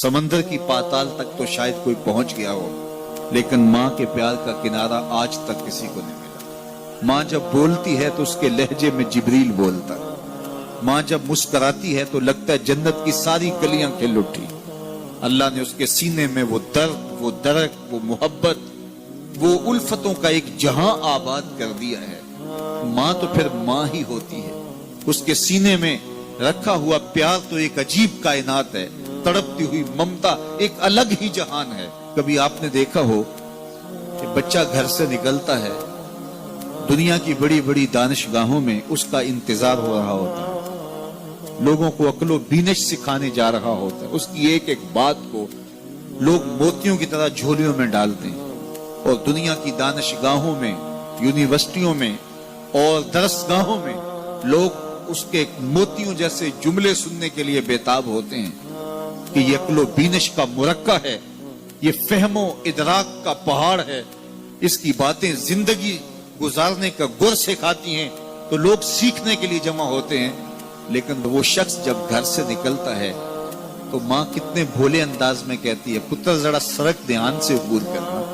समंदर की पाताल तक तो शायद कोई पहुंच गया हो, लेकिन माँ के प्यार का किनारा आज तक किसी को नहीं मिला। माँ जब बोलती है तो उसके लहजे में जिब्रील बोलता है। माँ जब मुस्कुराती है तो लगता है जन्नत की सारी गलियां खिल उठी। अल्लाह ने उसके सीने में वो दर्द, वो दरक, वो मोहब्बत, वो उल्फतों का एक जहां आबाद कर दिया है। माँ तो फिर माँ ही होती है। उसके सीने में रखा हुआ प्यार तो एक अजीब कायनात है। तड़पती हुई ममता एक अलग ही जहान है। कभी आपने देखा हो कि बच्चा घर से निकलता है, दुनिया की बड़ी बड़ी दानिशगाहों में उसका इंतजार हो रहा होता है, लोगों को अक्लो बीनिश सिखाने जा रहा होता है, उसकी एक एक बात को लोग मोतियों की तरह झोलियों में डालते हैं। और दुनिया की दानिशगाहों में, यूनिवर्सिटियों में और दरसगाहों में लोग उसके मोतियों जैसे जुमले सुनने के लिए बेताब होते हैं कि ये अक्लो बीनिश का मुरक्का है, ये फहमो इदराक का पहाड़ है, इसकी बातें जिंदगी गुजारने का गुर सिखाती हैं। तो लोग सीखने के लिए जमा होते हैं, लेकिन वो शख्स जब घर से निकलता है तो माँ कितने भोले अंदाज में कहती है, पुत्र जरा सड़क ध्यान से अबूर करना।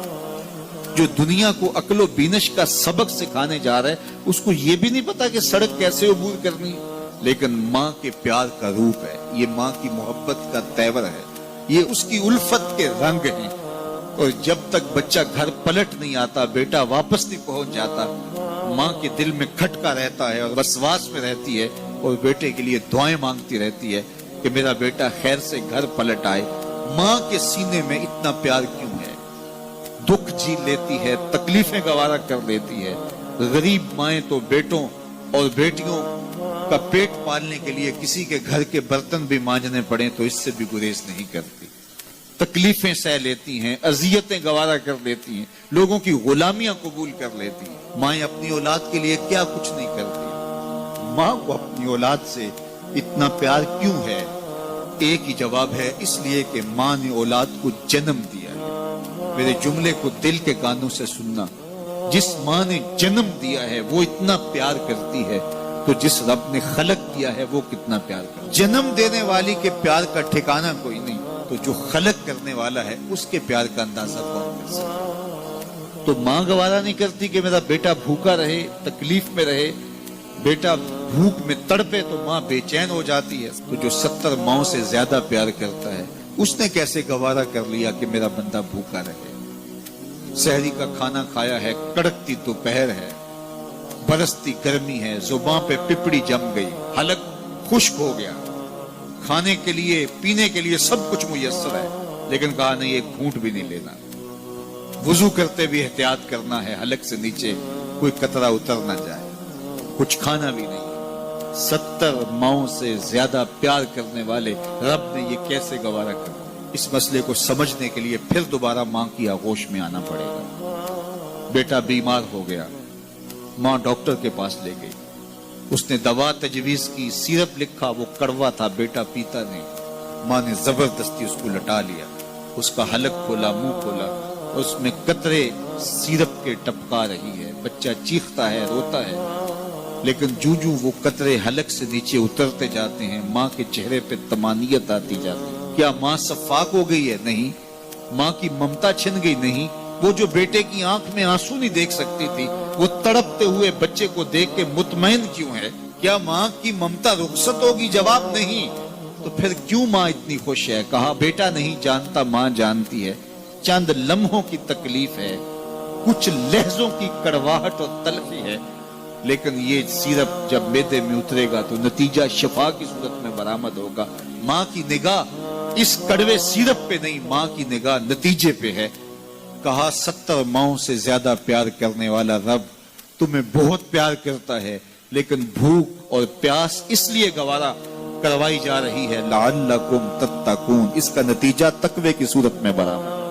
जो दुनिया को अक्लो बीनिश का सबक सिखाने जा रहा है, उसको ये भी नहीं पता कि सड़क कैसे अबूर करनी है। लेकिन माँ के प्यार का रूप है, ये माँ की मोहब्बत का तेवर है, ये उसकी उल्फत के रंग हैं। और जब तक बच्चा घर पलट नहीं आता, बेटा वापस नहीं पहुंच जाता, माँ के दिल में खटका रहता है और वसवास में रहती है और बेटे के लिए दुआएं मांगती रहती है कि मेरा बेटा खैर से घर पलट आए। माँ के सीने में इतना प्यार क्यों है? दुख झेल लेती है, तकलीफें गवारा कर लेती है। गरीब माएं तो बेटों और बेटियों का पेट पालने के लिए किसी के घर के बर्तन भी मांजने पड़े तो इससे भी गुरेज नहीं करती। तकलीफें सह लेती हैं, अजियतें गवारा कर लेती हैं, लोगों की गुलामियां कबूल कर लेती हैं। माएं अपनी औलाद के लिए क्या कुछ नहीं करती। माँ को अपनी औलाद से इतना प्यार क्यों है? एक ही जवाब है, इसलिए कि माँ ने औलाद को जन्म दिया है। मेरे जुमले को दिल के कानों से सुनना, जिस माँ ने जन्म दिया है वो इतना प्यार करती है, तो जिस रब ने खलक किया है वो कितना प्यार करता है। जन्म देने वाली के प्यार का ठिकाना कोई नहीं, तो जो खलक करने वाला है उसके प्यार का अंदाजा कौन कर सकता? तो माँ गवारा नहीं करती कि मेरा बेटा भूखा रहे, तकलीफ में रहे, बेटा भूख में तड़पे, तो माँ बेचैन हो जाती है। तो जो 70 माओं से ज्यादा प्यार करता है, उसने कैसे गवारा कर लिया कि मेरा बंदा भूखा रहे? सहरी का खाना खाया है, कड़कती दोपहर है, बरसती गर्मी है, जुबान पे पिपड़ी जम गई, हलक खुश्क हो गया, खाने के लिए पीने के लिए सब कुछ मुयस्सर है, लेकिन कहा नहीं एक घूंट भी नहीं लेना। वुजू करते भी एहतियात करना है, हलक से नीचे कोई कतरा उतर ना जाए, कुछ खाना भी नहीं। 70 माओं से ज्यादा प्यार करने वाले रब ने ये कैसे गवारा कर? इस मसले को समझने के लिए फिर दोबारा माँ की आगोश में आना पड़ेगा। बेटा बीमार हो गया, माँ डॉक्टर के पास ले गई, उसने दवा तजवीज की, सिरप लिखा, वो कड़वा था, बेटा पीता नहीं। माँ ने जबरदस्ती उसको लटा लिया, उसका हलक खोला, मुंह खोला, उसमें कतरे सिरप के टपका रही है। बच्चा चीखता है, रोता है, लेकिन जूजू वो कतरे हलक से नीचे उतरते जाते हैं, माँ के चेहरे पे तमानियत आती जाती है। क्या माँ सफाक हो गई है? नहीं। माँ की ममता छिन गई? नहीं। वो जो बेटे की आंख में आंसू नहीं देख सकती थी, वो तड़पते हुए बच्चे को देख के मुतमईन क्यों है? क्या माँ की ममता रुखसत होगी? जवाब नहीं। तो फिर क्यों माँ इतनी खुश है? कहा बेटा नहीं जानता, माँ जानती है। चंद लम्हों की तकलीफ है, कुछ लहजों की कड़वाहट और तलखी है, लेकिन ये सिरप जब मैदे में उतरेगा तो नतीजा शिफा की सूरत में बरामद होगा। माँ की निगाह इस कड़वे सिरप पे नहीं, माँ की निगाह नतीजे पे है। कहा 70 माओं से ज्यादा प्यार करने वाला रब तुम्हें बहुत प्यार करता है, लेकिन भूख और प्यास इसलिए गवारा करवाई जा रही है, लअल्लकुम तत्तकून, इसका नतीजा तकवे की सूरत में बरामद।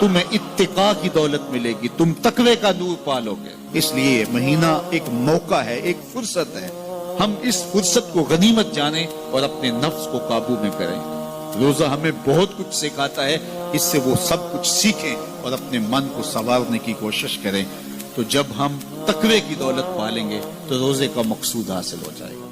तुम्हें इत्तिका की दौलत मिलेगी, तुम तकवे का नूर पालोगे। इसलिए महीना एक मौका है, एक फुर्सत है। हम इस फुर्सत को गनीमत जाने और अपने नफ्स को काबू में करें। रोजा हमें बहुत कुछ सिखाता है, इससे वो सब कुछ सीखें और अपने मन को संवारने की कोशिश करें। तो जब हम तकवे की दौलत पालेंगे तो रोजे का मकसूद हासिल हो जाएगा।